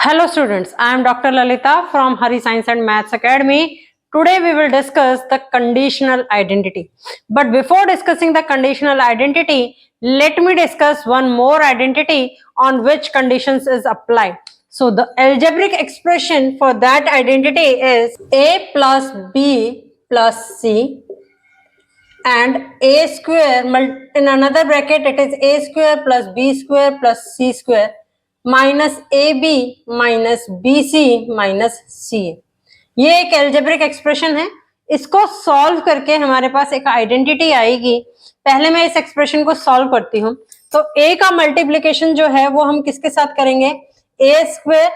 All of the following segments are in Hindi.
Hello students, I am Dr. Lalita from Hari Science and Maths Academy. Today we will discuss the conditional identity. But before discussing the conditional identity, let me discuss one more identity on which conditions is applied. So the algebraic expression for that identity is a plus b plus c and a square in another bracket it is a square plus b square plus c square minus A B minus B c minus c. ये एक एल्जेब्रिक एक्सप्रेशन है। इसको सॉल्व करके हमारे पास एक आइडेंटिटी आएगी। पहले मैं इस एक्सप्रेशन को सॉल्व करती हूँ। तो ए का मल्टीप्लीकेशन जो है वो हम किसके साथ करेंगे, a square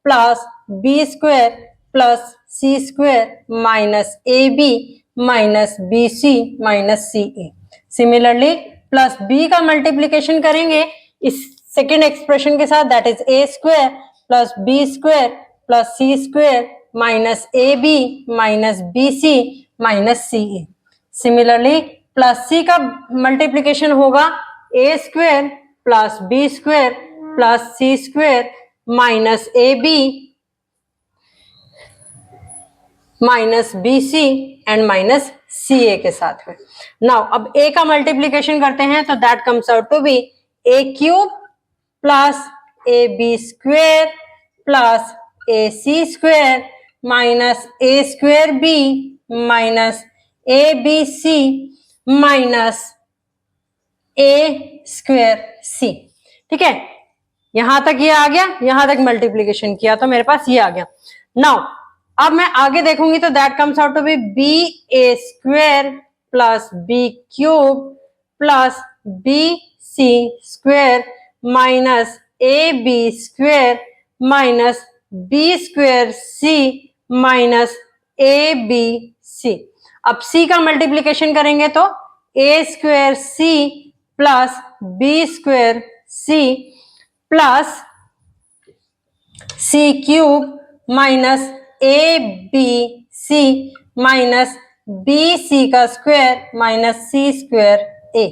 plus b square plus c square minus A B minus B c minus C a. Similarly plus b का मल्टीप्लीकेशन करेंगे इस सेकेंड एक्सप्रेशन के साथ, that is a square plus b square plus c square minus A B minus B c minus C a. Similarly plus c का मल्टीप्लीकेशन होगा a square plus b square plus c square minus A B minus B C and minus सी ए के साथ में। नाउ अब ए का मल्टीप्लीकेशन करते हैं तो that comes out to be a cube plus a b square plus a c square minus a square b minus A b c minus a square c. ठीक है, यहां तक ये आ गया, यहां तक मल्टीप्लीकेशन किया तो मेरे पास ये आ गया। नाउ अब मैं आगे देखूंगी तो that comes out to B B A square plus B cube plus b C square minus A b square minus B square C minus A b सी। अब सी का मल्टीप्लीकेशन करेंगे तो ए square C plus B square सी प्लस सी क्यूब माइनस ए b c minus B C का स्क्वायर माइनस सी स्क्वायर ए।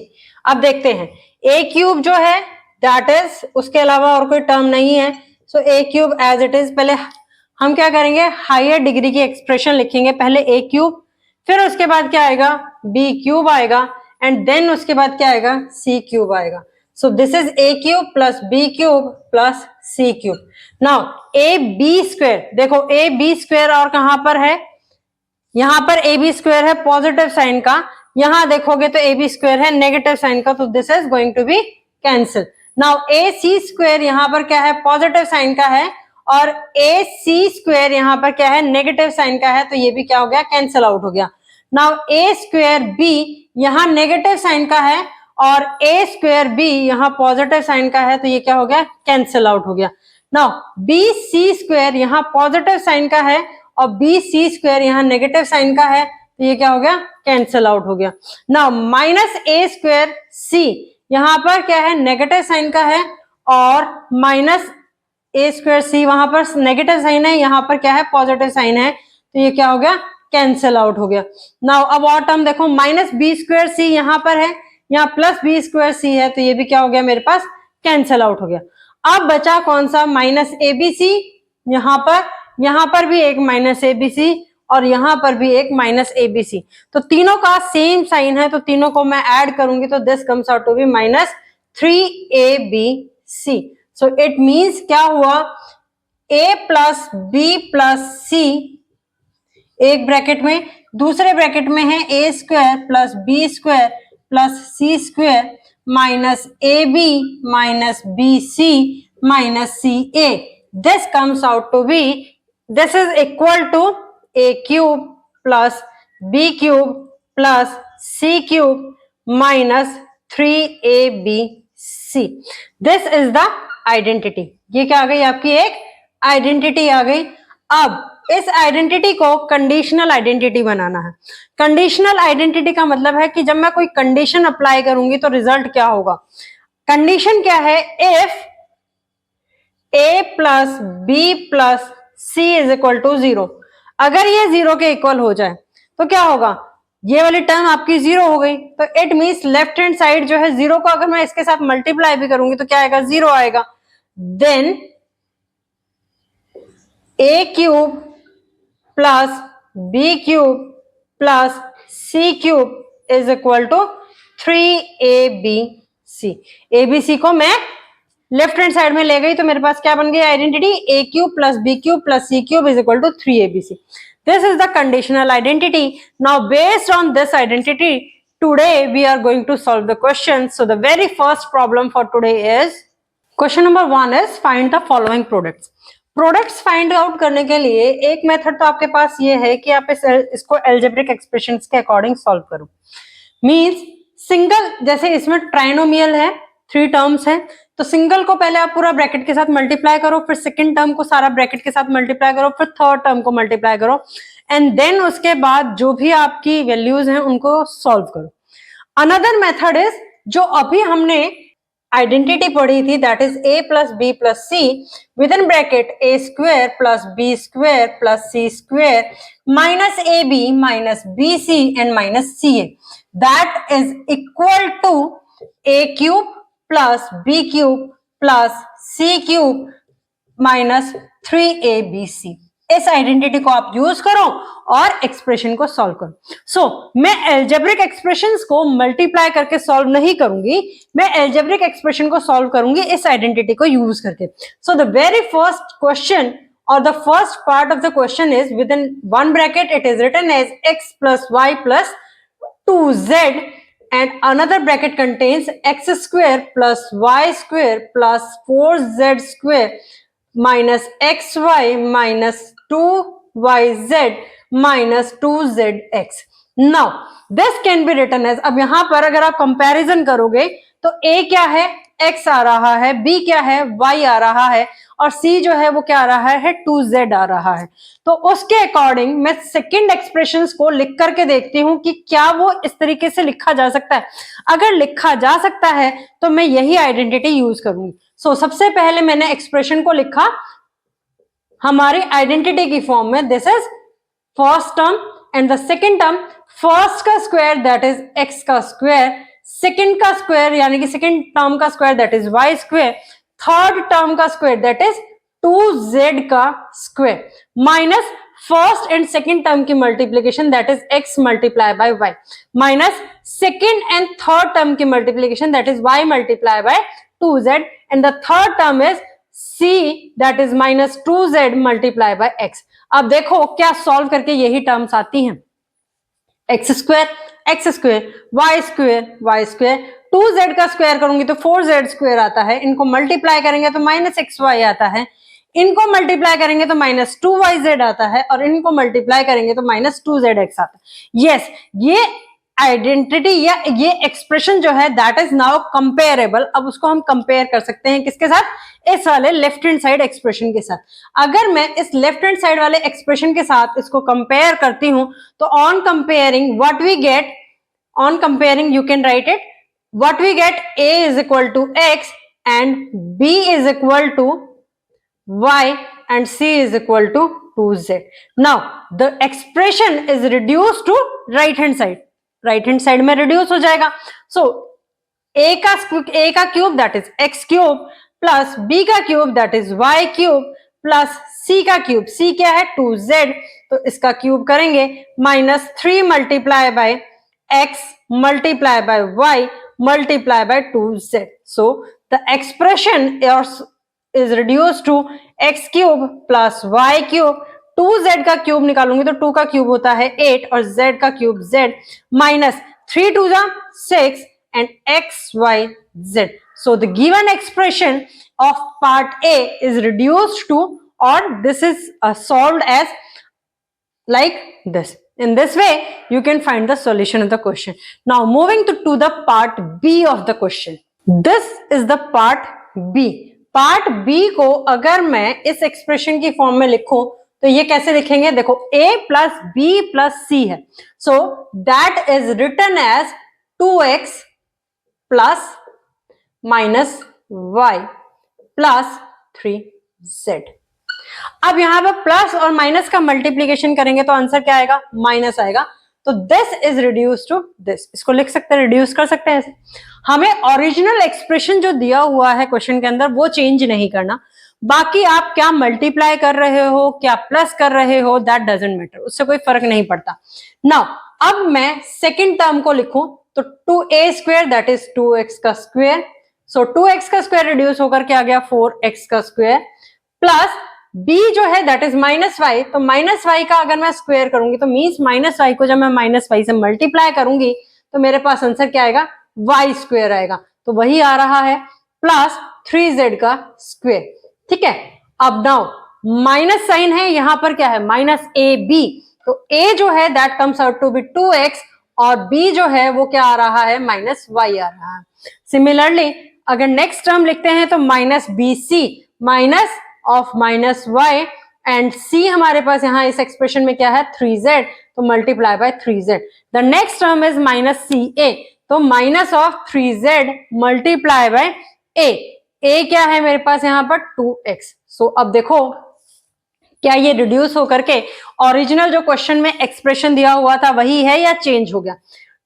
अब देखते हैं ए क्यूब जो है दैट इज, उसके अलावा और कोई टर्म नहीं है, सो ए क्यूब एज इट इज। पहले हम क्या करेंगे, हायर डिग्री की एक्सप्रेशन लिखेंगे। पहले ए क्यूब, फिर उसके बाद क्या आएगा, बी क्यूब आएगा एंड देन उसके बाद क्या आएगा, सी क्यूब आएगा। So this is A cube plus B cube plus C cube. Now A B square, देखो ए बी स्क्वायर और कहां पर है, यहां पर ए बी स्क्वायर है पॉजिटिव साइन का, यहां देखोगे तो ए बी स्क्वायर है नेगेटिव साइन का, तो this is going to be cancel. Now A C square यहां पर क्या है, पॉजिटिव साइन का है, और ए सी स्क्वायर यहां पर क्या है, नेगेटिव साइन का है, तो ये भी क्या हो गया, कैंसिल आउट हो गया। नाउ ए स्क्वायर बी यहां नेगेटिव साइन का है और ए स्क्वायर बी यहां पॉजिटिव साइन का है, तो ये क्या हो गया, कैंसिल आउट हो गया। नाउ बी सी स्क्वायर यहां पॉजिटिव साइन का है और बी सी स्क्वायर यहां नेगेटिव साइन का है, तो ये क्या हो गया, कैंसिल आउट हो गया। नाउ माइनस ए स्क्वायर सी यहां पर क्या है, नेगेटिव साइन का है और माइनस ए स्क्वायर सी वहां पर नेगेटिव साइन है, यहां पर क्या है, पॉजिटिव साइन है, तो ये क्या हो गया, कैंसिल आउट हो गया। नाउ अब और टर्म देखो, माइनस बी स्क्वायर सी यहां पर है, यहाँ प्लस बी स्क्वायर सी है, तो ये भी क्या हो गया, मेरे पास कैंसिल आउट हो गया। अब बचा कौन सा, माइनस ए बी सी, यहाँ पर भी एक माइनस ए बी सी और यहाँ पर भी एक माइनस ए बी सी, तो तीनों का सेम साइन है, तो तीनों को मैं ऐड करूंगी तो this comes out to be minus 3abc। So it means क्या हुआ, a plus B plus c एक ब्रैकेट में, दूसरे ब्रैकेट में है a square plus b square plus c square minus A B minus B c minus C a. This comes out to be, this is equal to a cube plus b cube plus c cube minus 3abc. This is the identity. ये क्या आ गई, आपकी एक आइडेंटिटी आ गई। अब इस आइडेंटिटी को कंडीशनल आइडेंटिटी बनाना है। कंडीशनल आइडेंटिटी का मतलब है कि जब मैं कोई कंडीशन अप्लाई करूंगी तो रिजल्ट क्या होगा। कंडीशन क्या है, if a plus B plus C is equal to 0, अगर ये 0 के इक्वल हो जाए तो क्या होगा, ये वाली टर्म आपकी 0 हो गई, तो it means left hand side जो है 0 को अगर मैं इसके साथ मल्टीप्लाई भी करूंगी तो क्या आएगा, 0 आएगा। Then A cube plus B cube plus C cube is equal to 3abc। ABC को मैं लेफ्ट हैंड साइड में ले गई तो मेरे पास क्या बन गई identity, A cube plus B cube plus C cube is equal to 3abc। This is the conditional identity. Now based on this identity today we are going to solve the question. So the very first problem for today is question number 1 is find the following products. Products find out करने के लिए एक मेथड तो आपके पास ये है कि आप इसको एल्जेब्रिक एक्सप्रेशंस के अकॉर्डिंग सॉल्व करो। मींस सिंगल, जैसे इसमें ट्राइनोमियल है, 3 टर्म्स हैं, तो सिंगल को पहले आप पूरा ब्रैकेट के साथ मल्टीप्लाई करो, फिर सेकंड टर्म को सारा ब्रैकेट के साथ मल्टीप्लाई करो, फिर थर्ड टर्म को मल्टीप्लाई करो, एंड देन उसके बाद जो भी आपकी वैल्यूज हैं उनको सॉल्व करो। अनदर मेथड इज जो अभी हमने आइडेंटिटी पढ़ी थी, that is a plus B plus C within bracket a square plus B square plus C square minus A B minus B C and minus C A, that is equal to a cube plus B cube plus C cube minus 3abc। इस आइडेंटिटी को आप यूज करो और एक्सप्रेशन को सॉल्व करो। सो मैं एल्जेब्रिक एक्सप्रेशंस को मल्टीप्लाई करके सॉल्व नहीं करूंगी, मैं एल्जेब्रिक एक्सप्रेशन को सॉल्व करूंगी इस आइडेंटिटी को यूज करके। So the very first question or the first part of the question is within one bracket it is written as x plus y plus 2z and another bracket contains x square plus y square plus 4z square minus xy minus 2yz minus 2zx. Now this can be written as, अब यहां पर अगर आप कंपैरिजन करोगे तो a क्या है, x आ रहा है, b क्या है, y आ रहा है, और c जो है वो क्या आ रहा है, 2z आ रहा है। तो उसके अकॉर्डिंग मैं सेकंड एक्सप्रेशंस को लिख करके देखती हूं कि क्या वो इस तरीके से लिखा जा सकता है। अगर लिखा जा सकता है तो मैं यही आइडेंटिटी यूज करूंगी। सो सबसे पहले मैंने एक्सप्रेशन को लिखा हमारी आइडेंटिटी की फॉर्म में, this is first term and the second term, first का स्क्वायर दैट इज एक्स का स्क्वायर, सेकेंड का स्क्वायर यानी कि सेकेंड टर्म का square that is y square, third term का स्क्वायर दैट इज 2z का square, minus first and second term की multiplication that is x multiply by y, minus second and third term की multiplication that is y multiply by 2z, and the third term is c that is minus 2z multiply by x। अब देखो क्या सॉल्व करके यही टर्म्स आती हैं, x square Y square 2z का स्क्वायर करूंगी तो 4z स्क्वायर आता है, इनको मल्टीप्लाई करेंगे तो माइनस xy आता है, इनको मल्टीप्लाई करेंगे तो माइनस 2yz आता है, और इनको मल्टीप्लाई करेंगे तो माइनस 2zx आता है। यस, ये आइडेंटिटी या ये एक्सप्रेशन जो है दैट इज नाउ कंपेरेबल। अब उसको हम कंपेयर कर सकते हैं किसके साथ, इस वाले लेफ्ट हैंड साइड एक्सप्रेशन के साथ। अगर मैं इस लेफ्ट हैंड साइड वाले एक्सप्रेशन के साथ इसको कंपेयर करती हूं तो on comparing what we get, on comparing you can write it, what we get, a is equal to x and b is equal to y and c is equal to 2z. Now the expression is reduced to right hand side, right hand side में रिड्यूस हो जाएगा। सो a का cube that is x cube plus b का cube that is y cube plus c का क्यूब, c क्या है 2z, तो इसका क्यूब करेंगे minus 3 multiply by x multiply by y multiply by 2z। So the expression is reduce to x cube plus y cube, 2z का क्यूब निकालूंगी तो 2 का क्यूब होता है 8 और z का cube z minus 3 2 6 and xyz. So the given expression of part A is reduced to, or this is solved as like this. In this way you can find the solution of the question. Now moving to the part B of the question. This is the part B. Part B को अगर मैं इस एक्सप्रेशन की फॉर्म में लिखूं तो ये कैसे लिखेंगे, देखो a प्लस बी प्लस सी है, so that is written as 2x plus minus y plus 3z। अब यहां पर प्लस और माइनस का मल्टीप्लीकेशन करेंगे तो आंसर क्या आएगा, माइनस आएगा, तो this is reduce to this, इसको लिख सकते हैं, रिड्यूस कर सकते हैं ऐसे। हमें ओरिजिनल एक्सप्रेशन जो दिया हुआ है क्वेश्चन के अंदर वो चेंज नहीं करना, बाकी आप क्या मल्टीप्लाई कर रहे हो, क्या प्लस कर रहे हो, दैट डजंट मैटर, उससे कोई फर्क नहीं पड़ता। नाउ अब मैं सेकेंड टर्म को लिखूं तो 2a² दैट इज 2x का स्क्वायर, सो 2x का स्क्वायर रिड्यूस होकर के आ गया 4x का स्क्वायर, प्लस b जो है दैट इज -y, तो -y का अगर मैं स्क्वायर करूंगी तो मींस -y को जब मैं -y से मल्टीप्लाई करूंगी तो मेरे पास आंसर क्या आएगा, y² आएगा, तो वही आ रहा है प्लस 3z का स्क्वायर। ठीक है, अब नाउ माइनस साइन है, यहां पर क्या है -ab, तो a जो है that comes out to be 2x और b जो है वो क्या आ रहा है -y आ रहा है। सिमिलरली अगर नेक्स्ट टर्म लिखते हैं तो -bc minus of -y and c हमारे पास यहाँ इस एक्सप्रेशन में क्या है 3z, तो multiply by 3z। The next term is -ca, तो minus of 3z multiply by a क्या है मेरे पास यहाँ पर 2x। सो अब देखो क्या ये रिड्यूस होकर के ओरिजिनल जो क्वेश्चन में एक्सप्रेशन दिया हुआ था वही है या चेंज हो गया।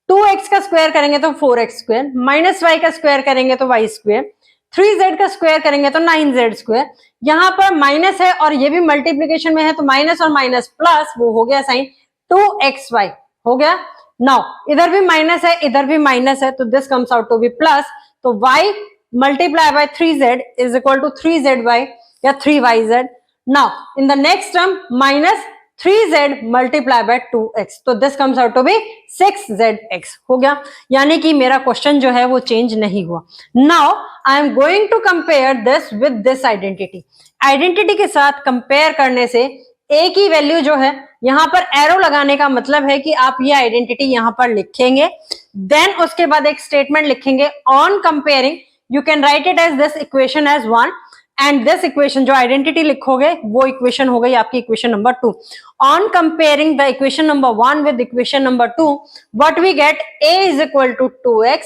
2x का स्क्वायर करेंगे तो 4x स्क्वायर, -y का स्क्वायर करेंगे तो y स्क्वायर, 3z का स्क्वायर करेंगे तो 9z स्क्वायर। यहाँ पर माइनस है और ये भी मल्टीप्लीकेशन में है तो माइनस और माइनस प्लस, वो हो गया साइन 2xy हो गया। नाउ इधर भी माइनस है इधर भी माइनस है तो this comes out to be plus, तो y multiply by 3z is equal to 3zy या 3yz। Now in the next term minus 3z multiply by 2x, तो this comes out to be 6zx हो गया, यानी कि मेरा क्वेश्चन जो है वो चेंज नहीं हुआ। Now I am going to compare this with this identity, identity के साथ कंपेयर करने से a की वैल्यू जो है, यहां पर एरो लगाने का मतलब है कि आप ये आइडेंटिटी यहां पर लिखेंगे, देन उसके बाद एक स्टेटमेंट लिखेंगे on comparing, you can write it as this equation as 1 and this equation जो आइडेंटिटी लिखोगे वो इक्वेशन हो गई आपकी equation number 2। On comparing the equation number 1 with equation number 2, what we get, a is equal to 2x,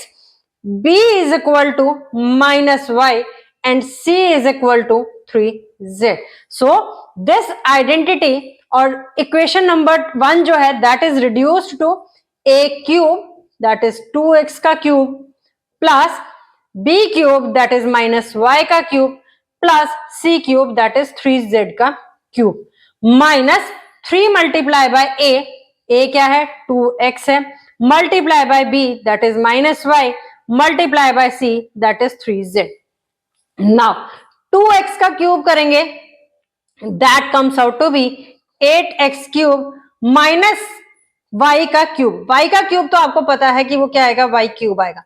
b is equal to -y and c is equal to 3z। So this identity और इक्वेशन नंबर 1 जो है that is reduced to a cube that is 2x का cube plus b cube that is -y का cube plus c cube that is 3z का cube minus 3 multiply by a क्या है 2x है, multiply by b that is -y multiply by c that is 3z। Now 2x का क्यूब करेंगे that comes out to be 8x cube minus y का क्यूब, y का क्यूब तो आपको पता है कि वो क्या आएगा y क्यूब आएगा।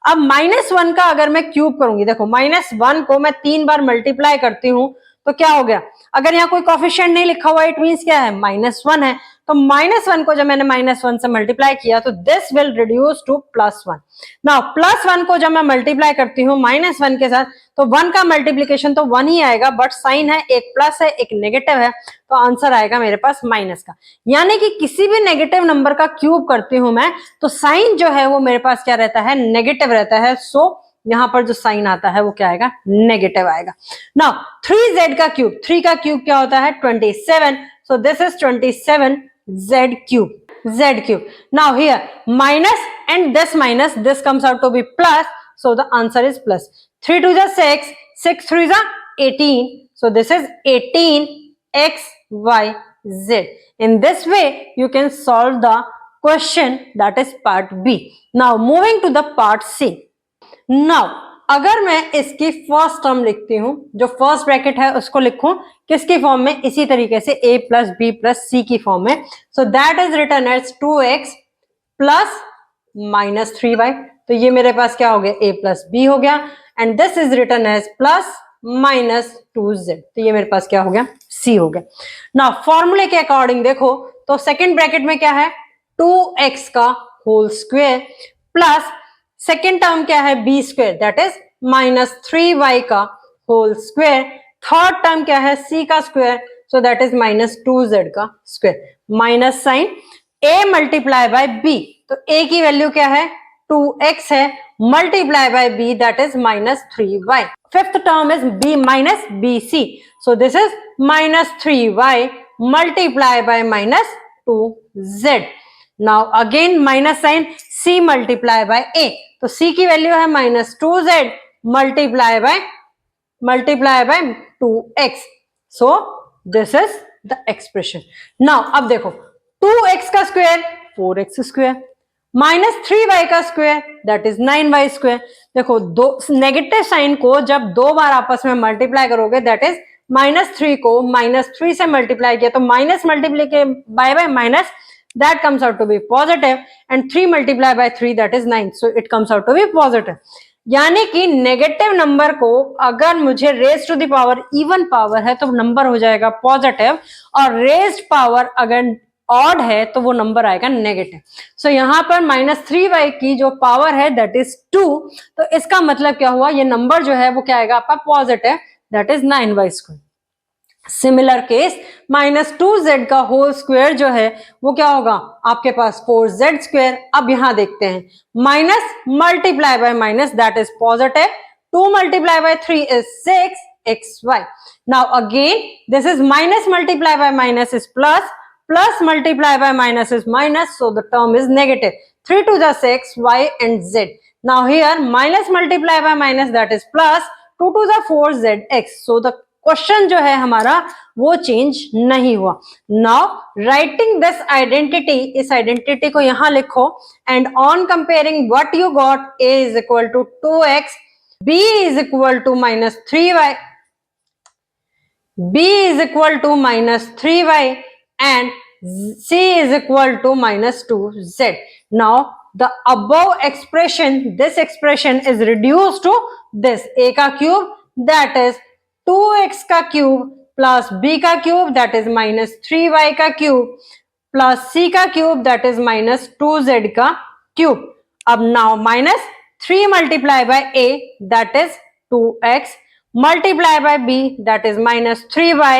अब -1 का अगर मैं क्यूब करूंगी, देखो -1 को मैं 3 बार मल्टीप्लाई करती हूं तो क्या हो गया, अगर यहाँ कोई कोफिशिएंट नहीं लिखा हुआ इट मींस क्या है -1 है, तो -1 को जब मैंने -1 से मल्टीप्लाई किया तो this will reduce to +1। Now +1 को जब मैं मल्टीप्लाई करती हूँ -1 के साथ तो 1 का मल्टीप्लीकेशन तो 1 ही आएगा, बट साइन है एक प्लस है एक नेगेटिव है, तो आंसर आएगा मेरे पास माइनस का। यानी कि किसी भी नेगेटिव नंबर का क्यूब करती हूं मैं तो साइन जो है वो मेरे पास क्या रहता है, नेगेटिव रहता है। सो यहां पर जो साइन आता है वो क्या आएगा, नेगेटिव आएगा। नाउ 3z का क्यूब, 3 का क्यूब क्या होता है 27, so this is 27z cube, z cube. Now here minus and this comes out to be plus, so the answer is plus। 3 2 is 6, 6 3 is 18, so this is 18xyz। in this way you can solve the question, that is part B। now moving to the part C। now अगर मैं इसकी फर्स्ट टर्म लिखती हूं, जो फर्स्ट ब्रैकेट है उसको लिखूं किसकी फॉर्म में, इसी तरीके से a plus b plus c की फॉर्म में, so that is written as 2x plus -3y, तो ये मेरे पास क्या हो गया a प्लस b हो गया, and this is written as plus -2z, तो ये मेरे पास क्या हो गया c हो गया। नाउ फॉर्मूले के अकॉर्डिंग देखो तो सेकेंड ब्रैकेट में क्या है 2x का whole square plus second term क्या है b square that is -3y का होल स्क्वायर, थर्ड टर्म क्या है c का square, so that is -2z का square, minus sign a multiply by b, तो a की वैल्यू क्या है 2x है multiply by b that is -3y, fifth term is b minus bc, so this is -3y multiply by -2z। Now again minus sign c multiply by a, तो c की वैल्यू है -2z multiply by 2x. So this is the expression. Now अब देखो 2x का square 4x square minus 3y का square that is 9y square. देखो दो नेगेटिव साइन को जब दो बार आपस में मल्टीप्लाई करोगे दैट इज -3 को -3 से मल्टीप्लाई किया तो minus multiply by minus that comes out to be positive and 3 multiplied by 3 that is 9, so it comes out to be positive. यानी कि नेगेटिव नंबर को अगर मुझे raise to the power even power है तो नंबर हो जाएगा पॉजिटिव और रेज्ड पावर अगर ऑड है तो वो नंबर आएगा नेगेटिव. सो यहाँ पर -3y की जो पावर है दैट इज 2, तो इसका मतलब क्या हुआ, ये नंबर जो है वो क्या आएगा आपका positive that is 9y square. Similar case -2z का होल स्क्वायर जो है वो क्या होगा आपके पास 4z स्क्वायर. अब यहां देखते हैं minus multiply by minus that is positive, 2 multiply by 3 is 6xy. Now again this is minus multiply by minus is plus, plus multiply by minus is minus, so the term is negative. 3 to the 6, y and z. Now here minus multiply by minus that is plus, 2 to the 4 zx. So the question जो है हमारा वो चेंज नहीं हुआ. नाउ राइटिंग दिस आइडेंटिटी, इस आइडेंटिटी को यहां लिखो and on comparing what you got, a is equal to 2x, b is equal to -3y, b is equal to -3y and c is equal to -2z. Now the above expression, this expression is reduced to this, a का क्यूब that is 2x का क्यूब प्लस b का क्यूब दैट इज -3y का क्यूब प्लस c का क्यूब दैट इज -2z का क्यूब. अब now -3 multiply by a that is 2x multiply by b that is -3y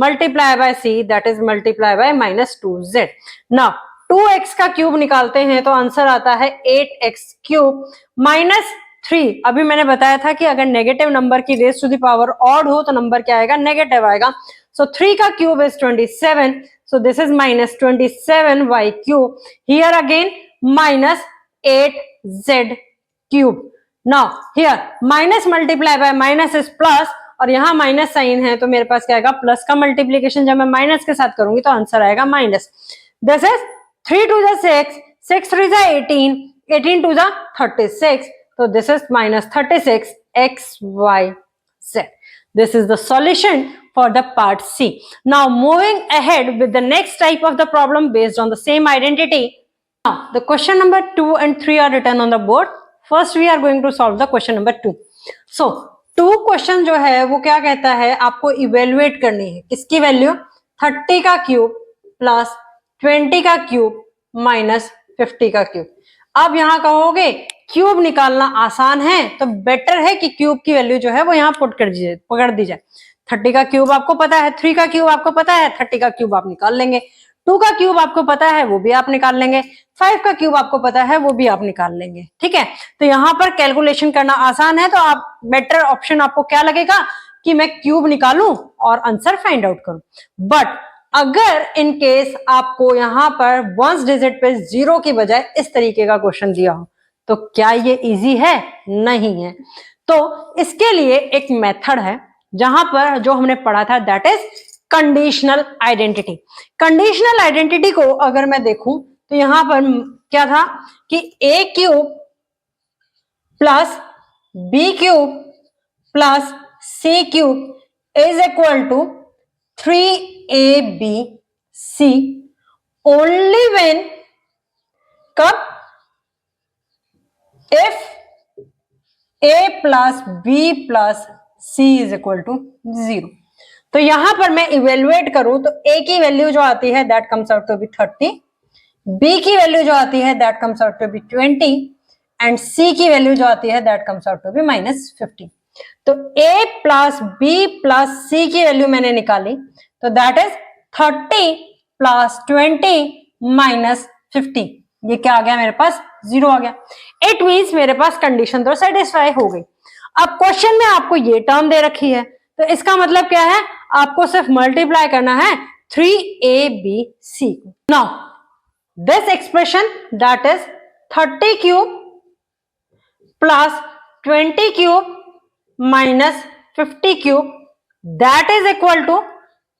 multiply by c that is multiply by -2z. Now 2x का क्यूब निकालते हैं तो आंसर आता है 8x क्यूब -3. अभी मैंने बताया था कि अगर नेगेटिव नंबर की raise to the power odd हो तो नंबर क्या आएगा नेगेटिव आएगा. सो 3 का cube is 27, so this is -27y cube. Here again -8z cube. Now here minus multiply by minus is plus और यहाँ माइनस साइन है तो मेरे पास क्या आएगा प्लस का मल्टीप्लीकेशन जब मैं माइनस के साथ करूंगी तो आंसर आएगा minus. This is 3 to the 6, 6 3 the 18, 18 to the 36, so this is -36 xyz. This is the solution for the part C. Now moving ahead with the next type of the problem based on the same identity. Now the question number 2 and 3 are written on the board. First we are going to solve the question number 2. So 2 question जो है वो क्या कहता है आपको इवेल्युएट करनी है किसकी वैल्यू 30 का क्यूब प्लस 20 का क्यूब माइनस 50 का क्यूब. अब यहां कहोगे क्यूब निकालना आसान है तो बेटर है कि क्यूब की वैल्यू जो है वो यहाँ पुट कर दीजिए, पकड़ दी जाए. 30 का क्यूब आपको पता है, 3 का क्यूब आपको पता है, 30 का क्यूब आप निकाल लेंगे, 2 का क्यूब आपको पता है वो भी आप निकाल लेंगे, 5 का क्यूब आपको पता है वो भी आप निकाल लेंगे. ठीक है, तो यहाँ पर कैलकुलेशन करना आसान है तो आप बेटर ऑप्शन आपको क्या लगेगा कि मैं क्यूब निकालूं और आंसर फाइंड आउट करूं. बट अगर इन केस आपको यहाँ पर वंस डिजिट पे 0 की बजाय इस तरीके का क्वेश्चन दिया हो तो क्या ये इजी है? नहीं है. तो इसके लिए एक मेथड है जहां पर जो हमने पढ़ा था that is conditional identity. Conditional identity को अगर मैं देखूं तो यहां पर क्या था कि a cube plus b cube plus c cube is equal to 3abc only when कब if a plus b plus c is equal to 0. तो यहां पर मैं इवेल्युएट करूं तो a की वैल्यू जो आती है that comes out to be 30, b की वैल्यू जो आती है that comes out to be 20 and c की वैल्यू जो आती है that comes out to be -50. तो a plus b plus c की वैल्यू मैंने निकाली तो दैट इज 30 प्लस 20 माइनस 50. ये क्या आ गया मेरे पास 0 आ गया. इट मीन्स मेरे पास कंडीशन तो सेटिस्फाई हो गई. अब क्वेश्चन में आपको ये टर्म दे रखी है तो इसका मतलब क्या है आपको सिर्फ मल्टीप्लाई करना है 3abc. Now this expression that is 30 cube plus 20 cube minus 50 cube that is equal to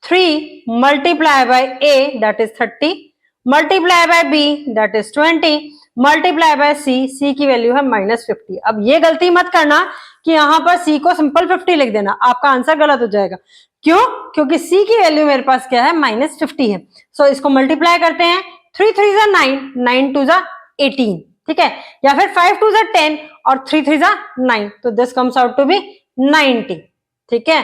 3 multiply by A, that is 30, multiply by B, that is 20, multiply by C की वैल्यू है -50। अब ये गलती मत करना कि यहां पर C को सिंपल 50 लिख देना, आपका आंसर गलत हो जाएगा। क्यों? क्योंकि C की वैल्यू मेरे पास क्या है, -50 है। सो इसको मल्टीप्लाई करते हैं, 3 3 जा 9, 9 2 जा 18, ठीक है, या फिर 5 2 जा 10 और 3 3 जा 9, तो this comes out to be 90, ठीक है।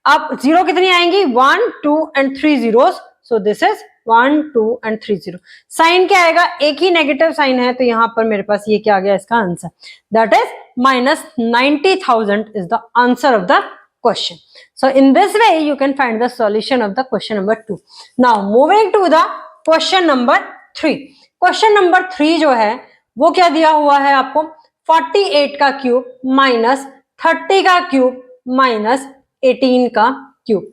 अब जीरो कितनी आएंगी, 1 2 and 3 zeros, so this is 1 2 and 3 0। Sign क्या आएगा, एक ही नेगेटिव साइन है, तो यहां पर मेरे पास ये क्या आ गया इसका answer, that is -90,000 is the answer of the question. So in this way you can find the solution of the question number 2. Now moving to the question number 3. Question number 3 जो है वो क्या दिया हुआ है आपको, 48 का क्यूब माइनस 30 का क्यूब माइनस 18 का क्यूब।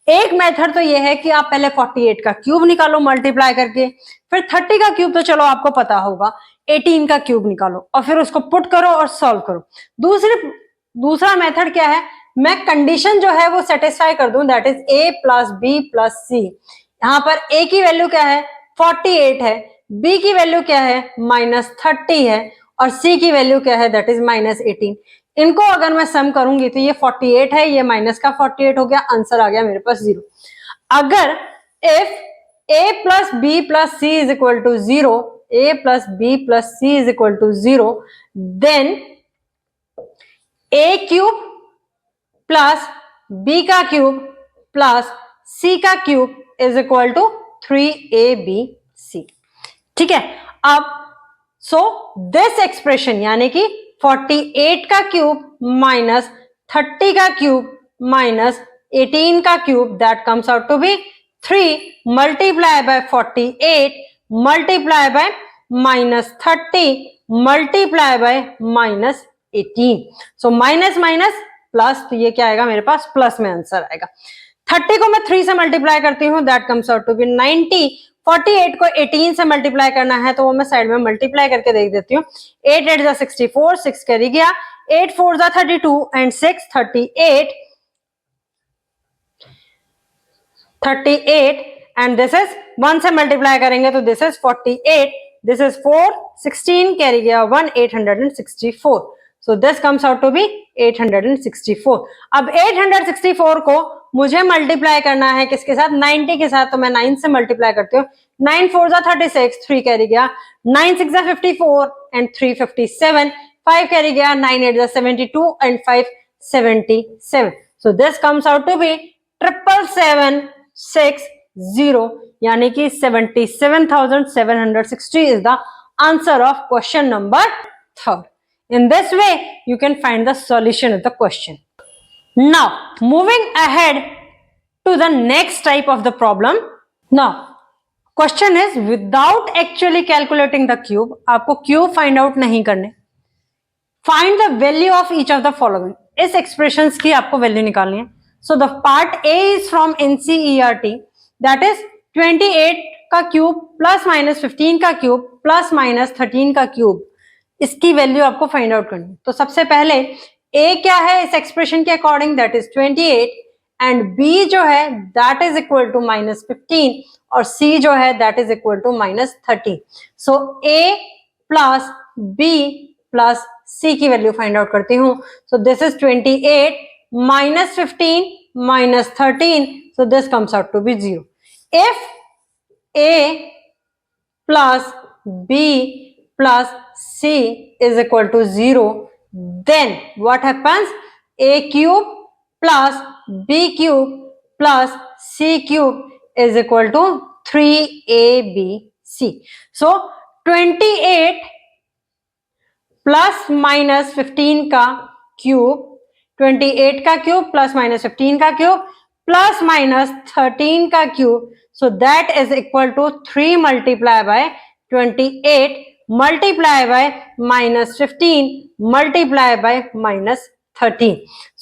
एक मेथड तो ये है कि आप पहले 48 का क्यूब निकालो मल्टीप्लाई करके, फिर 30 का क्यूब तो चलो आपको पता होगा, 18 का क्यूब निकालो और फिर उसको पुट करो और सॉल्व करो। दूसरा मेथड क्या है, मैं कंडीशन जो है वो सेटिस्फाई कर दूं, that is a plus B plus c. यहां पर a की वैल्यू क्या है, 48 है, b की वैल्यू क्या है, -30 है, और c की वैल्यू क्या है, दैट इज -18। इनको अगर मैं सम करूंगी तो ये 48 है, ये माइनस का 48 हो गया, आंसर आ गया मेरे पास 0। अगर if a plus B plus C is equal to 0, a plus B plus C is equal to 0, then a cube plus b का क्यूब प्लस c का cube is equal to 3abc, ठीक है। अब सो दिस एक्सप्रेशन यानी कि 48 का क्यूब माइनस 30 का क्यूब माइनस 18 का cube, that comes out to be 3 multiply by 48 multiply by -30 multiply by -18। So minus minus plus, तो ये क्या आएगा मेरे पास, प्लस में आंसर आएगा। 30 को मैं 3 से मल्टीप्लाई करती हूँ, that comes out to be 90। 48 को 18 से मल्टीप्लाई करना है तो वो मैं साइड में मल्टीप्लाई करके देख देती हूँ। 8 8 जा 64, 6 कैरी गया, 8 4 जा 32 एंड 6 38 एंड दिस इज 1 से मल्टीप्लाई करेंगे तो this is 48, this is 4 16 carry गया 1 864, so this comes out to be 864। अब 864 को मुझे मल्टीप्लाई करना है किसके साथ, 90 के साथ, तो मैं 9 से मल्टीप्लाई करती हूँ। 9 4 जा 36, 3 कैरी गया, 9 6 जा 54 एंड 3 57, 5 कैरी गया, 9 8 जा 72 and 5 77, so this comes out to be 77760, यानी कि 77,760 is the answer of question number 3rd. In this way, you can find the solution of the question. Now, moving ahead to the next type of the problem. Now, question is without actually calculating the cube, आपको cube find out नहीं करने, find the value of each of the following. इस expressions की आपको value निकालनी है. So the part A is from NCERT, that is 28 का cube plus minus 15 का cube plus minus 13 का cube. इसकी वैल्यू आपको फाइंड आउट करनी। तो सबसे पहले a क्या है इस एक्सप्रेशन के according, that is 28, and b जो है दैट इज इक्वल टू -15 और c जो है that is equal to -30। So a plus b plus c की वैल्यू फाइंड आउट करती हूँ। So this is 28 -15 -13, so this comes out to be 0। If a plus b plus c is equal to 0, then what happens, a cube plus b cube plus c cube is equal to 3abc. So 28 plus minus 15 का क्यूब, 28 का क्यूब plus minus 15 का क्यूब plus minus 13 का cube, so that is equal to 3 multiply by 28 multiply by -15 multiply by -13।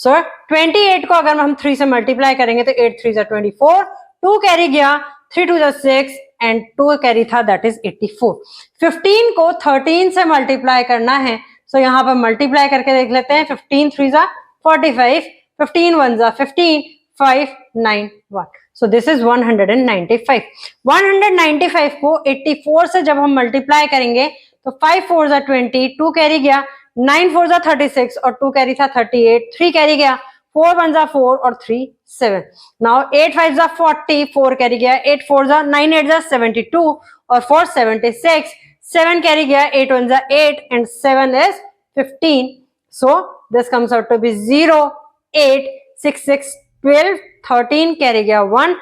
So 28 को अगर हम 3 से मल्टीप्लाई करेंगे तो 8 3 24, 2 कैरी गया, 3 2 6 एंड 2 कैरी था, दैट इज 84। 15 को 13 से मल्टीप्लाई करना है, सो यहाँ पर मल्टीप्लाई करके देख लेते हैं। 15 3 45, 15 1 15, 591. So this is 195. 195 को 84 से जब हम मल्टीप्लाई करेंगे तो 5 4 जा 20, 2 कैरी गया, 9 4 जा 36 और 2 कैरी था 38, 3 कैरी गया, 4 1 जा 4 और 3 7. नाउ 8 5 जा 40, 4 कैरी गया, 8 4 जा 9 8 जा 72 और 4 76, 7 कैरी गया, 8 1 जा 8 and 7 is 15. So this comes out to be 0 8 6 6 12 13 carry गया 1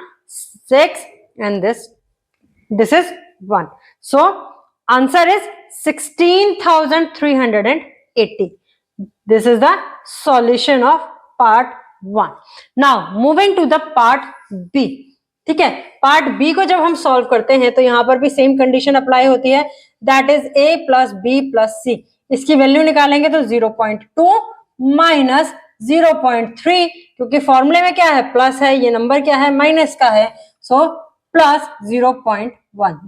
6 and this is 1. So answer is 16,380. This is the solution of part 1. Now moving to the part B. ठीक है, पार्ट बी को जब हम सॉल्व करते हैं तो यहां पर भी सेम कंडीशन अप्लाई होती है, that is a plus B plus c. इसकी वैल्यू निकालेंगे तो 0.2 माइनस 0.3, क्योंकि फॉर्मूले में क्या है प्लस है, ये नंबर क्या है माइनस का है, so plus 0.1.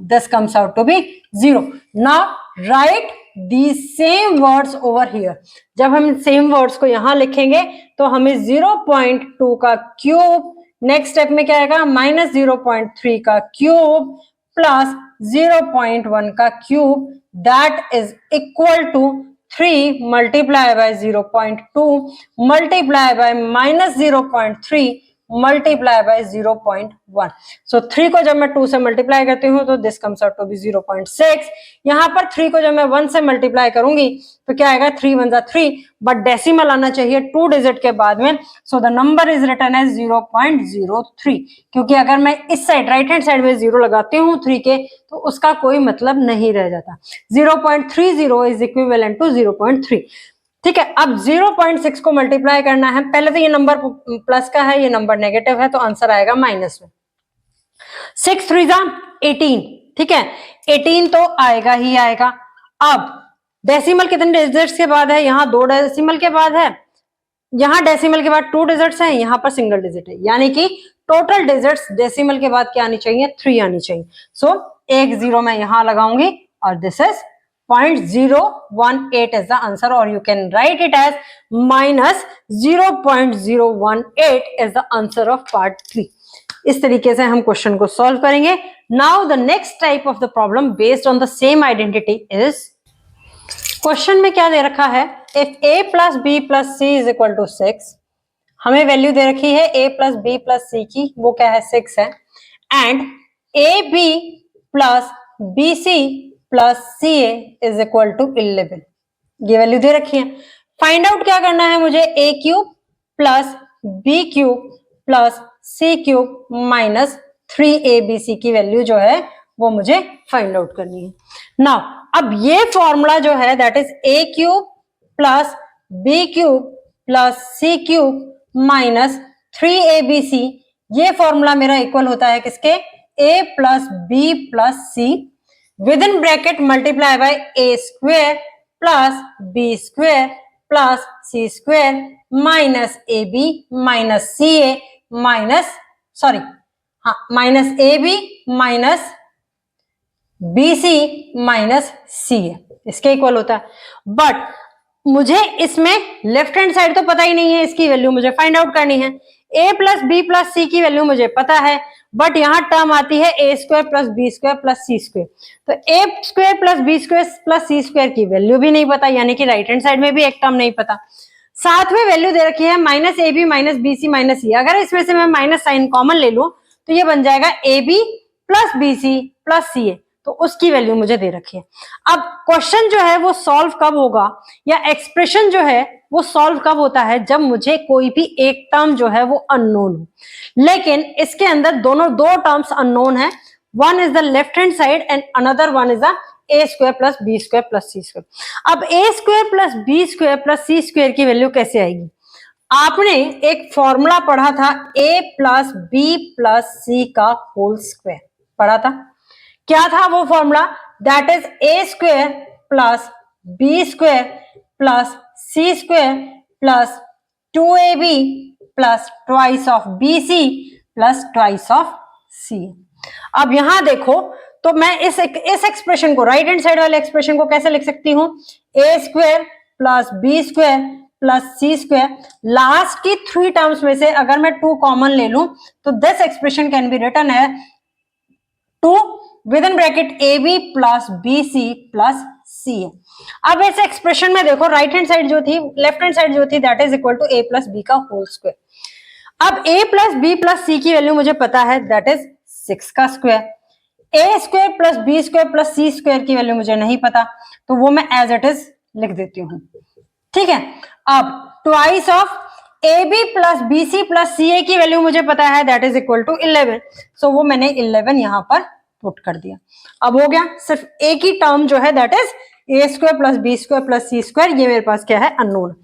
This comes out to be 0. Now write the same words over here. जब हम सेम वर्ड्स को यहां लिखेंगे तो हमें 0.2 का क्यूब, नेक्स्ट स्टेप में क्या आएगा माइनस 0.3 का क्यूब प्लस 0.1 का cube, that is equal to 3 multiply by 0.2 multiply by minus 0.3 multiply by 0.1. So 3 को जब मैं 2 से मल्टीप्लाई करती हूँ तो this comes out to be 0.6. यहाँ पर 3 को जब मैं 1 से मल्टीप्लाई करूंगी तो क्या आएगा 3 1 जा 3, बट डेसिमल आना चाहिए 2 डिजिट के बाद में. So the number is written as 0.03, क्योंकि अगर मैं इस साइड राइट हैंड साइड में 0 लगाती हूँ 3 के तो उसका कोई मतलब नहीं रह जाता. 0.30 इज इक्विवेलेंट टू 0.3. ठीक है, अब 0.6 को मल्टीप्लाई करना है. पहले तो ये नंबर प्लस का है, ये नंबर नेगेटिव है, तो आंसर आएगा माइनस में. 6 3 जा 18. ठीक है, 18 तो आएगा ही आएगा. अब डेसिमल कितने डिजिट्स के बाद है, यहाँ 2 डेसिमल के बाद है, यहाँ डेसिमल के बाद 2 डिजिट्स हैं, यहाँ पर सिंगल डिजिट है, यानी कि टोटल डिजिट्स डेसिमल के बाद क्या आनी चाहिए 3 आनी चाहिए. सो एक 0 मैं यहाँ लगाऊंगी और this is 0.018 is the answer, or you can write it as minus 0.018 is the answer of part 3. इस तरीके से हम क्वेश्चन को सॉल्व करेंगे. Now the next type of the problem based on the same identity is, question में क्या दे रखा है, if a plus b plus c is equal to 6, हमें वैल्यू दे रखी है a plus b plus c की, वो क्या है 6 है, and ab plus bc plus C is equal to 11, ये वैल्यू दे रखी है. फाइंड आउट क्या करना है मुझे, a cube plus B cube plus C cube minus 3abc की वैल्यू जो है वो मुझे फाइंड आउट करनी है. नाउ अब ये फॉर्मूला जो है that is A cube plus B cube plus C cube minus 3abc, ये फॉर्मूला मेरा इक्वल होता है किसके, a plus B plus c within bracket multiply by a square plus b square plus c square minus ab minus ca minus minus ab minus bc minus ca, इसके इक्वल होता है. बट मुझे इसमें लेफ्ट हैंड साइड तो पता ही नहीं है, इसकी वैल्यू मुझे फाइंड आउट करनी है. a plus B plus c की वैल्यू मुझे पता है, बट यहां टर्म आती है a square plus b square plus c square, तो a square plus b square plus c square की वैल्यू भी नहीं पता, यानी कि राइट हैंड साइड में भी एक टर्म नहीं पता. साथ में वैल्यू दे रखी है minus A B minus B c minus c. अगर इसमें से मैं माइनस साइन कॉमन ले लूं तो ये बन जाएगा a b plus b c plus c a, तो उसकी वैल्यू मुझे दे रखी है. अब क्वेश्चन जो है वो सॉल्व कब होगा, या एक्सप्रेशन जो है वो सॉल्व कब होता है, जब मुझे कोई भी एक टर्म जो है वो अननोन हो. लेकिन इसके अंदर दो टर्म्स अननोन है, one is the left hand side and another one is the a square plus b square plus c square. अब a square plus b square plus c square की वैल्यू कैसे आएगी, आपने एक फॉर्मूला पढ़ा था a plus B plus c का होल स्क्वायर पढ़ा था. क्या था वो formula, that is a square plus b square plus c square plus 2ab plus twice of bc plus twice of c. अब यहां देखो तो मैं इस एक्सप्रेशन को, राइट हैंड साइड वाले एक्सप्रेशन को कैसे लिख सकती हूं, a square plus b square plus c square, last की 3 टर्म्स में से अगर मैं 2 कॉमन ले लूं तो this expression can be written है 2 within bracket a b plus b c plus सी है। अब इस एक्सप्रेशन में देखो राइट हैंड साइड जो थी, लेफ्ट हैंड साइड जो थी, that is equal to a plus b का होल स्क्वायर। अब a plus B plus c की वैल्यू मुझे पता है, दैट इज 6 का square. A square plus b square plus c square की वैल्यू मुझे नहीं पता, तो वो मैं एज इट इज लिख देती हूँ, ठीक है। अब twice of a b plus b c plus c a की वैल्यू मुझे पता है, that is equal to 11, so वो मैंने 11 यहां पर पुट कर दिया। अब हो गया, सिर्फ एक ही टर्म जो है that is a square plus b square plus c square, ये मेरे पास क्या है, अननोन।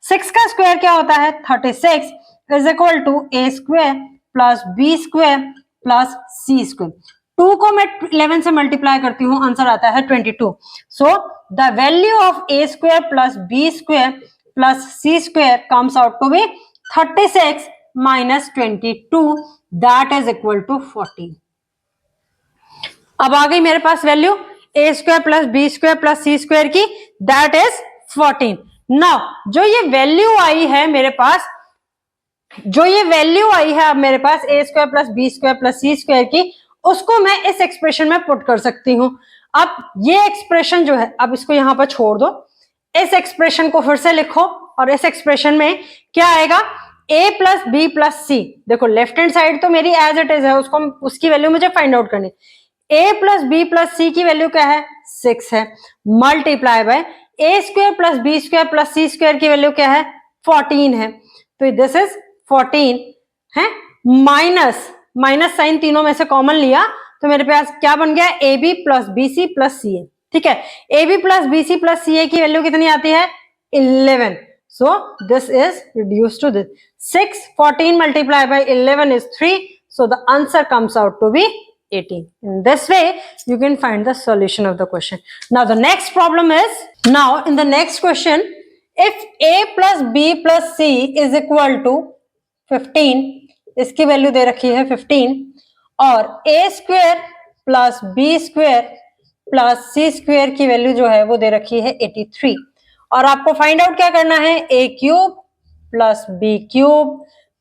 6 का स्क्वायर क्या होता है, 36 is equal to a square plus b square plus c square. 2 को मैं 11 से मल्टीप्लाई करती हूँ, आंसर आता है 22। So the value of a square plus b square plus c square comes out to be 36 माइनस 22, दैट इज इक्वल टू 14। अब आ गई मेरे पास value a square plus b square plus c square की, दैट इज 14। नाउ जो ये वैल्यू आई है मेरे पास, जो ये वैल्यू आई है अब मेरे पास a square plus b square plus c square की, उसको मैं इस एक्सप्रेशन में पुट कर सकती हूं। अब ये एक्सप्रेशन जो है, अब इसको यहां पर छोड़ दो, इस एक्सप्रेशन को फिर से लिखो, और इस एक्सप्रेशन में क्या आएगा, a प्लस बी प्लस सी। देखो लेफ्ट हैंड साइड तो मेरी एज इट इज है, उसको उसकी वैल्यू मुझे फाइंड आउट करनी। a plus B plus c की वैल्यू क्या है, 6 है, multiply by a square plus b square plus c square की वैल्यू क्या है, 14 है, तो दिस इज 14 है, माइनस माइनस साइन तीनों में से कॉमन लिया तो मेरे पास क्या बन गया, a b plus b c plus c a, ठीक है। A b plus b c plus c a की वैल्यू कितनी आती है, 11, so this is reduce to this 6, 14 multiply by 11 is 3, so the answer comes out to be 18. In this way you can find the solution of the question. Now the next problem is, now in the next question, if a plus b plus c is equal to 15, इसकी वैल्यू दे रखी है 15, और a square plus b square plus c square की वैल्यू जो है वो दे रखी है 83, और आपको फाइंड आउट क्या करना है, a cube plus B cube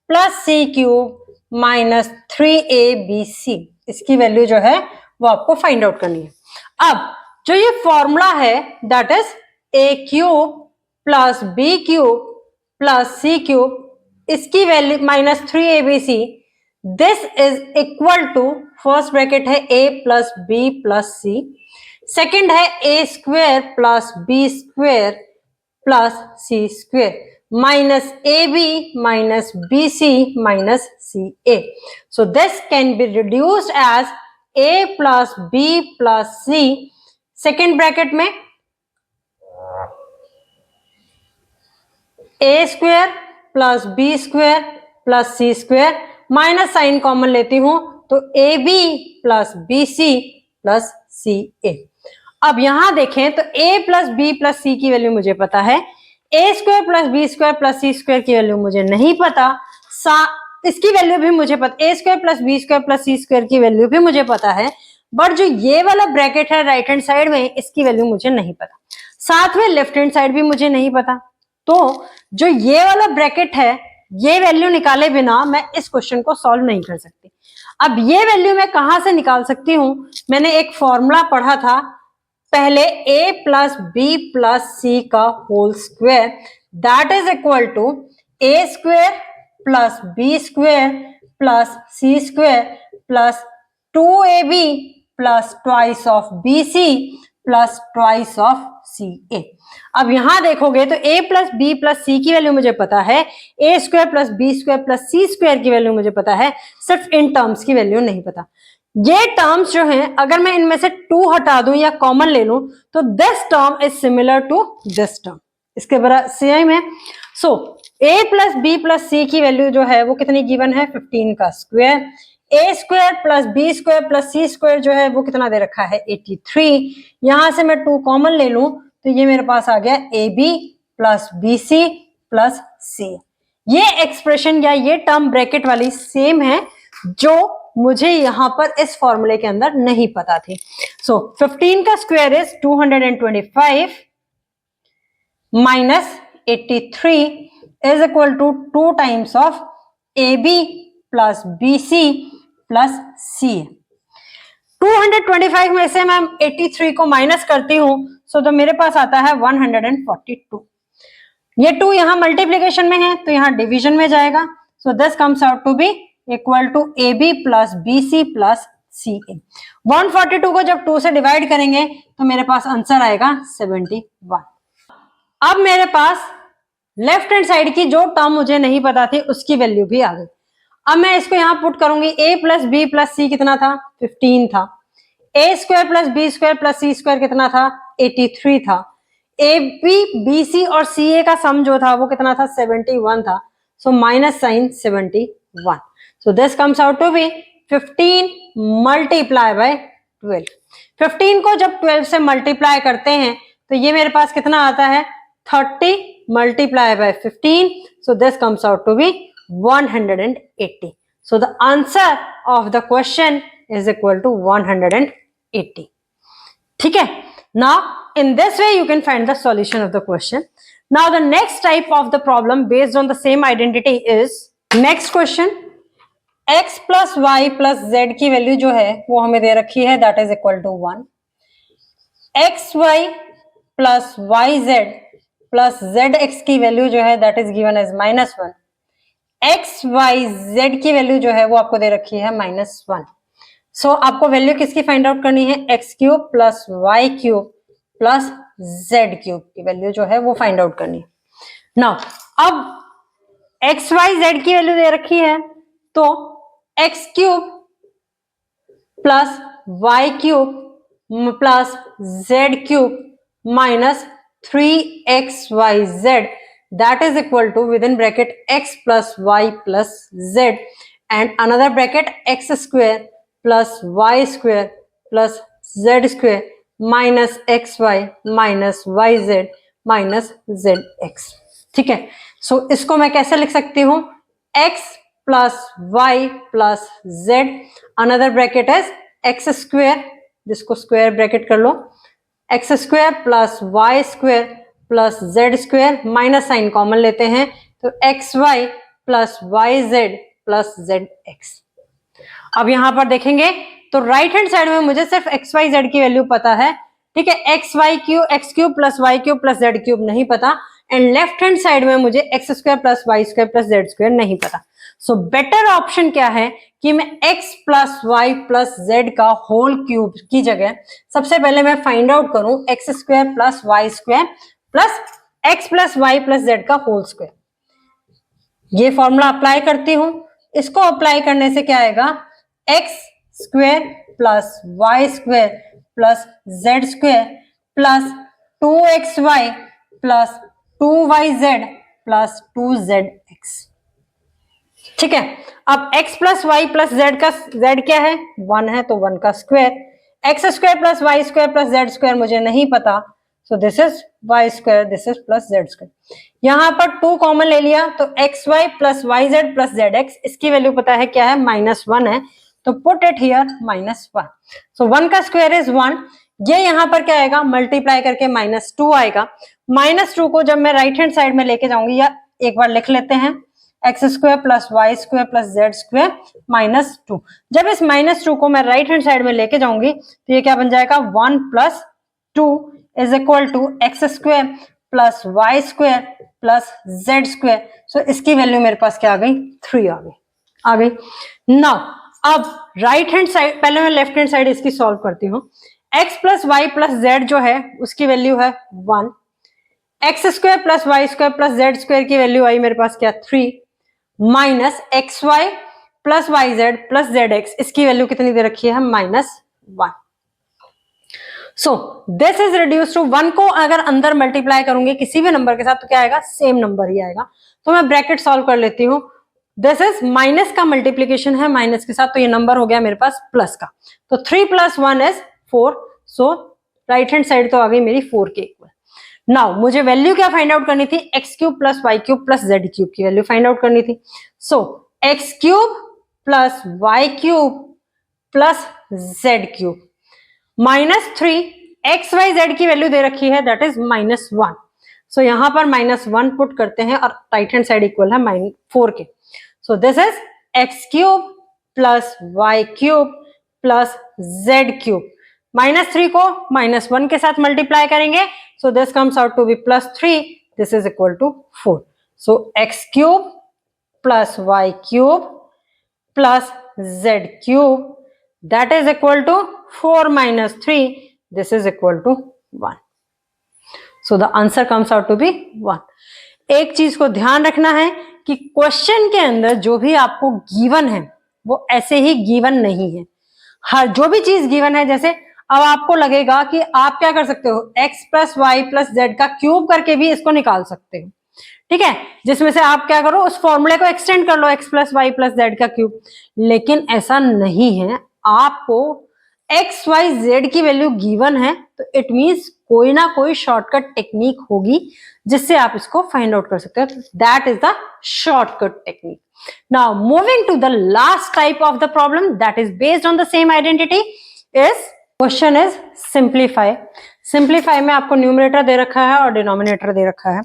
plus C cube minus 3abc, इसकी वैल्यू जो है वो आपको फाइंड आउट करनी है। अब जो ये फॉर्मूला है that is a cube plus B cube plus C cube, इसकी value minus 3abc, this is equal to, first bracket है a plus B plus c, second है a square plus B square plus C square minus A B minus B c minus C a. So this can be reduced as a plus B plus c, second bracket में a square plus B square plus C square, minus sign common लेती हूं तो ए b plus b c plus c a. अब यहां देखें तो a plus B plus c की वैल्यू मुझे पता है, a square plus b square plus c square की वैल्यू मुझे नहीं पता, इसकी वैल्यू भी मुझे पता, a square plus b square plus c square की वैल्यू भी मुझे पता है, बट जो ये वाला ब्रैकेट है राइट हैंड साइड में, इसकी वैल्यू मुझे नहीं पता, साथ में लेफ्ट हैंड साइड भी मुझे नहीं पता। तो जो ये वाला ब्रैकेट है, ये वैल्यू निकाले बिना मैं इस क्वेश्चन को सॉल्व नहीं कर सकती। अब ये वैल्यू मैं कहां से निकाल सकती हूं, मैंने एक फॉर्मूला पढ़ा था पहले, a plus B plus c का whole square, that is equal to a square plus b square plus c square plus 2ab plus twice of b c plus twice of c a. अब यहां देखोगे तो a plus B plus c की वैल्यू मुझे पता है, a square plus b square plus c square की वैल्यू मुझे पता है, सिर्फ इन टर्म्स की वैल्यू नहीं पता। ये टर्म्स जो हैं, अगर मैं इनमें से 2 हटा दूं या कॉमन ले लूं तो this term is similar to this term, इसके बराबर सेम है। So a plus B plus c की वैल्यू जो है वो कितनी गिवन है, 15 का square, a square plus b square plus c square जो है वो कितना दे रखा है, 83, यहां से मैं 2 कॉमन ले लूं तो ये मेरे पास आ गया a b plus b c plus c. ये एक्सप्रेशन या ये टर्म ब्रैकेट वाली सेम है जो मुझे यहां पर इस फॉर्मूले के अंदर नहीं पता थी। सो 15 का square is 225 minus 83 is equal to 2 times of AB plus BC plus CA. 225 में से मैं 83 को माइनस करती हूं तो मेरे पास आता है 142. ये 2 यहां मल्टीप्लीकेशन में है तो यहां डिवीजन में जाएगा. So this comes out to be equal to AB plus BC plus CA. 142 को जब 2 से डिवाइड करेंगे तो मेरे पास आंसर आएगा 71. अब मेरे पास लेफ्ट हैंड साइड की जो टर्म मुझे नहीं पता थी उसकी वैल्यू भी आ गई. अब मैं इसको यहां पुट करूंगी. A plus B plus c कितना था? 15 था. A square plus b square plus c square कितना था? 83 था. ए बी बी सी और सी ए का सम जो था वो कितना था? 71 था. So minus sign 71. So this comes out to be 15 multiply by 12. 15 को जब 12 से मल्टीप्लाई करते हैं तो ये मेरे पास कितना आता है? 30 multiply by 15. So this comes out to be 180. So the answer of the question is equal to 180. ठीक है. Now in this way you can find the solution of the question. Now the next type of the problem based on the same identity is next question. X plus y plus z की वैल्यू जो है वो हमें दे रखी है that is equal to 1. xy plus yz plus zx की वैल्यू जो है that is given as -1. X y z की वैल्यू जो है वो आपको दे रखी है -1. सो आपको वैल्यू किसकी फाइंड आउट करनी है? X cube plus y cube plus z cube की वैल्यू जो है वो फाइंड आउट करनी है. नाउ अब एक्स वाई जेड की वैल्यू दे रखी है तो x cube plus y cube plus z cube minus 3xyz that is equal to within bracket x plus y plus z and another bracket x square plus y square plus z square minus xy minus yz minus zx. ठीक है. सो इसको मैं कैसे लिख सकती हूं? x plus y plus z another bracket is x square, जिसको स्क्वायर ब्रैकेट कर लो, x square plus y square plus z square minus sign common लेते हैं तो x y plus y z plus z x. अब यहां पर देखेंगे तो राइट हैंड साइड में मुझे सिर्फ एक्स वाई जेड की वैल्यू पता है. ठीक है. X cube plus y cube plus z cube नहीं पता एंड लेफ्ट हैंड साइड में मुझे x square plus y square plus z square नहीं पता. सो बेटर ऑप्शन क्या है कि मैं x plus y plus z का होल क्यूब की जगह सबसे पहले मैं फाइंड आउट करूं x square plus y square plus x plus y plus z का होल स्क्वायर. ये फॉर्मूला अप्लाई करती हूं. इसको अप्लाई करने से क्या आएगा? X square plus y square plus z square plus 2xy plus 2yz plus 2zx. ठीक है. अब x plus y plus z का z क्या है? 1 है तो 1 का square. X square plus y square plus z square मुझे नहीं पता. So this is y square, this is plus z square. यहां पर 2 कॉमन ले लिया तो xy plus yz plus zx. इसकी वैल्यू पता है क्या है? -1 है तो पुट इट हियर -1. सो 1 का स्क्वायर इज 1. ये यहां पर क्या आएगा? मल्टीप्लाई करके -2 आएगा. -2 को जब मैं राइट हैंड साइड में लेके जाऊंगी या एक बार लिख लेते हैं x square plus y square plus z square -2. जब इस -2 को मैं राइट हैंड साइड में लेके जाऊंगी तो ये क्या बन जाएगा? 1 plus 2 is equal to x square plus y square plus z square. So इसकी वैल्यू मेरे पास क्या आ गई? 3 आ गई. नाउ अब राइट हैंड साइड, पहले मैं लेफ्ट हैंड साइड इसकी सॉल्व करती हूँ. x plus y plus z जो है उसकी वैल्यू है 1. X square plus y square plus z square की वैल्यू आई मेरे पास क्या? 3 minus x y plus y z plus z x. इसकी वैल्यू कितनी दे रखी है? -1. So this is reduce to 1 को अगर अंदर मल्टीप्लाई करूंगी किसी भी नंबर के साथ तो क्या आएगा? सेम नंबर ही आएगा. तो मैं ब्रैकेट सॉल्व कर लेती हूँ. दिस इज माइनस का मल्टीप्लीकेशन है माइनस के साथ तो ये नंबर हो गया मेरे पास प्लस का. तो 3 + 1 is 4. So right hand side तो आ गई मेरी 4 के इक्वल. नाउ मुझे वैल्यू क्या फाइंड आउट करनी थी? X cube plus y cube plus z cube की वैल्यू फाइंड आउट करनी थी. So x cube plus y cube plus z cube -3 x y z की वैल्यू दे रखी है दैट इज -1. सो यहाँ पर -1 पुट करते हैं और राइट हैंड साइड इक्वल है -4 के। So this is x³ plus y³ plus z³। -3 को -1 के साथ मल्टीप्लाई करेंगे, so this comes out to be +3, this is equal to 4। So x³ plus y³ plus z³ that is equal to 4 minus 3, this is equal to 1. So the answer comes out to be 1. एक चीज को ध्यान रखना है कि क्वेश्चन के अंदर जो भी आपको गिवन है वो ऐसे ही गिवन नहीं है। हर जो भी चीज गिवन है, जैसे अब आपको लगेगा कि आप क्या कर सकते हो, x plus y plus z का क्यूब करके भी इसको निकाल सकते हो, ठीक है, जिसमें से आप क्या करो, उस फॉर्मूले को एक्सटेंड कर लो, x plus y plus z का क्यूब। लेकिन ऐसा नहीं है, आपको x y z की वैल्यू गिवन है तो इट मींस कोई ना कोई शॉर्टकट टेक्निक होगी जिससे आप इसको फाइंड आउट कर सकते हो। That is the shortcut technique. Now moving to the last type of the problem that is based on the same identity is question is simplify. Simplify में आपको न्यूमरेटर दे रखा है और डिनोमिनेटर दे रखा है।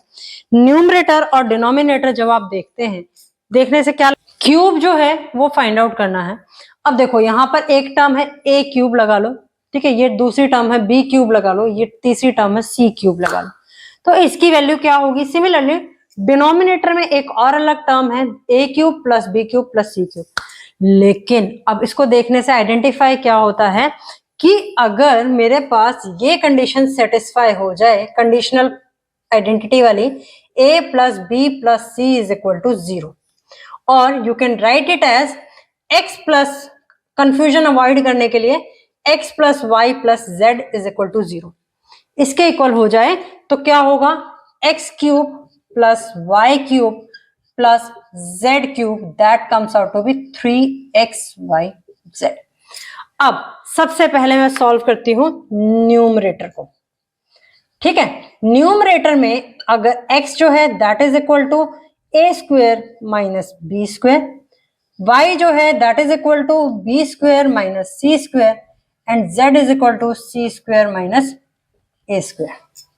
न्यूमरेटर और डिनोमिनेटर जब आप देखते हैं, देखने से क्या, क्यूब जो है वो फाइंड आउट करना है। अब देखो यहाँ पर एक टर्म है a³ लगा लो, ठीक है, ये दूसरी टर्म है b³ लगा लो, ये तीसरी टर्म है c³ लगा लो, तो इसकी वैल्यू क्या होगी। सिमिलरली डिनोमिनेटर में एक और अलग टर्म है a³ plus b³ plus c³। लेकिन अब इसको देखने से आइडेंटिफाई क्या होता है कि अगर मेरे पास ये कंडीशन सेटिस्फाई हो जाए, कंडीशनल आइडेंटिटी वाली, a plus b plus c is equal to 0, और you can write it as x plus, confusion avoid करने के लिए x plus y plus z is equal to 0, इसके इक्वल हो जाए तो क्या होगा, x³ plus y³ plus z³ that comes out to be 3xyz। अब सबसे पहले मैं सॉल्व करती हूं न्यूमरेटर को, ठीक है। न्यूमरेटर में अगर x जो है that is equal to a² minus b², y जो है that is equal to b² minus c² and z is equal to c² minus a²,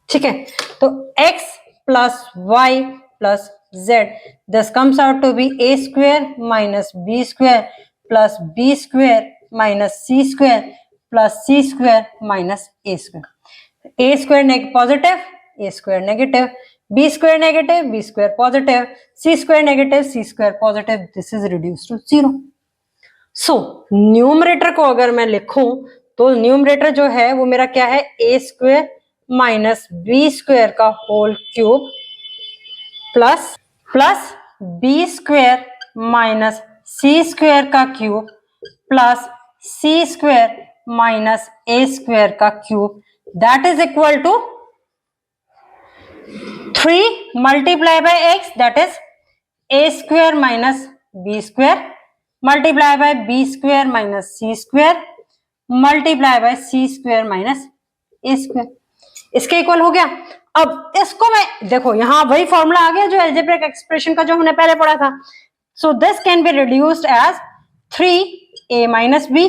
ठीक है। तो x plus y plus z this comes out to be a² minus b² plus b² minus c² plus c² minus a²। a² positive, a² negative, b² negative, b² positive, c² negative, c² positive, this is reduce to 0। So numerator को अगर मैं लिखूं तो न्यूमरेटर जो है वो मेरा क्या है, a² माइनस b² का whole cube plus b² minus c² का cube plus c² minus a² का cube that is equal to 3 multiply by x that is a² minus b² multiply by b² minus c² multiply by c² minus a², इसके इक्वल हो गया। अब इसको मैं देखो यहां वही फॉर्मूला आ गया जो अलजेब्रिक एक्सप्रेशन का जो हमने पहले पढ़ा था। So this can be reduced as 3a minus b,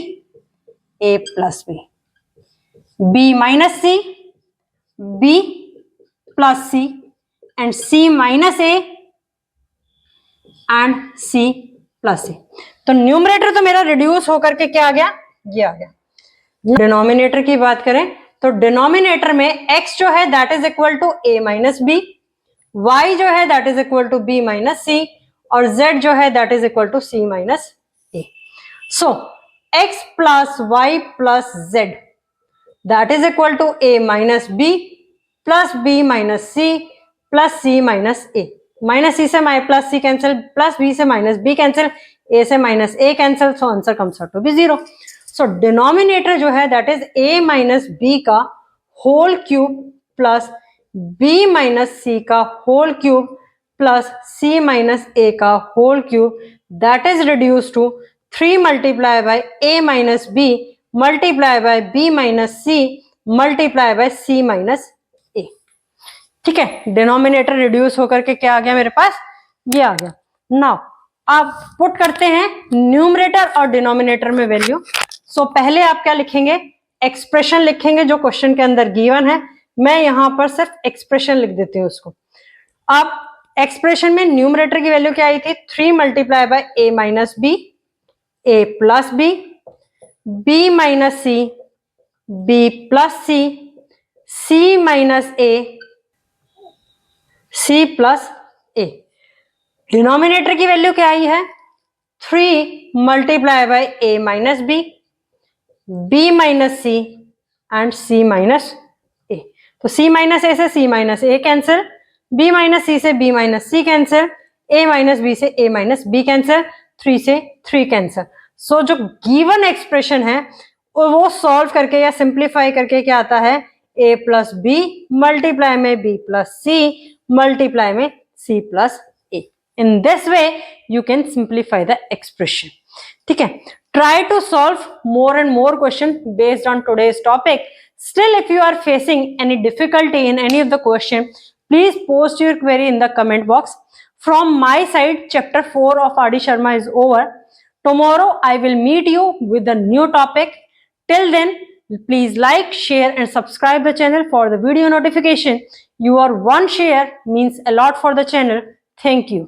a plus b, b minus c, b plus c and c minus a and c plus a। तो न्यूमरेटर तो मेरा रिड्यूस होकर के क्या आ गया, ये आ गया। डिनोमिनेटर की बात करें तो डिनोमिनेटर में x जो है that is equal to a minus b, y जो है that is equal to b minus c, और z जो है that is equal to c minus a। So x plus y plus z that is equal to a minus b plus b minus c plus c minus a। Minus c से plus c cancel, plus b से माइनस b कैंसिल, a से minus a cancel, so answer comes out to be 0। So denominator जो है that is a minus b का whole cube plus b minus c का whole cube plus c minus a का whole cube that is reduce to 3 multiply by a minus b multiply by b minus c multiply by c minus a, ठीक है। डिनोमिनेटर रिड्यूस होकर के क्या आ गया मेरे पास, ये आ गया। नाउ आप पुट करते हैं न्यूमरेटर और डिनोमिनेटर में वैल्यू। सो पहले आप क्या लिखेंगे, एक्सप्रेशन लिखेंगे जो क्वेश्चन के अंदर गिवन है, मैं यहां पर सिर्फ एक्सप्रेशन लिख देती हूँ उसको। अब एक्सप्रेशन में न्यूमरेटर की वैल्यू क्या आई थी, 3 multiply by a minus b, a plus b, b minus c, b plus c, c minus a, c plus a। Denominator की वैल्यू क्या आई है, 3 multiply by a minus b, b minus c and c minus a। तो c माइनस a से c minus a cancel, b minus c से b minus c cancel, a minus b से a माइनस b कैंसिल, 3 से 3 कैंसिल। सो जो गिवन एक्सप्रेशन है वो सॉल्व करके या सिंप्लीफाई करके क्या आता है, a प्लस बी मल्टीप्लाई में b प्लस c मल्टीप्लाई में c plus a। In this way you can simplify the expression. ठीक है, try to solve more and more questions based on today's topic. Still, if you are facing any difficulty in any of the question, please post your query in the comment box. From my side, chapter 4 of R.D. Sharma is over. Tomorrow I will meet you with a new topic. Till then, please like, share and subscribe the channel for the video notification. Your one share means a lot for the channel. Thank you.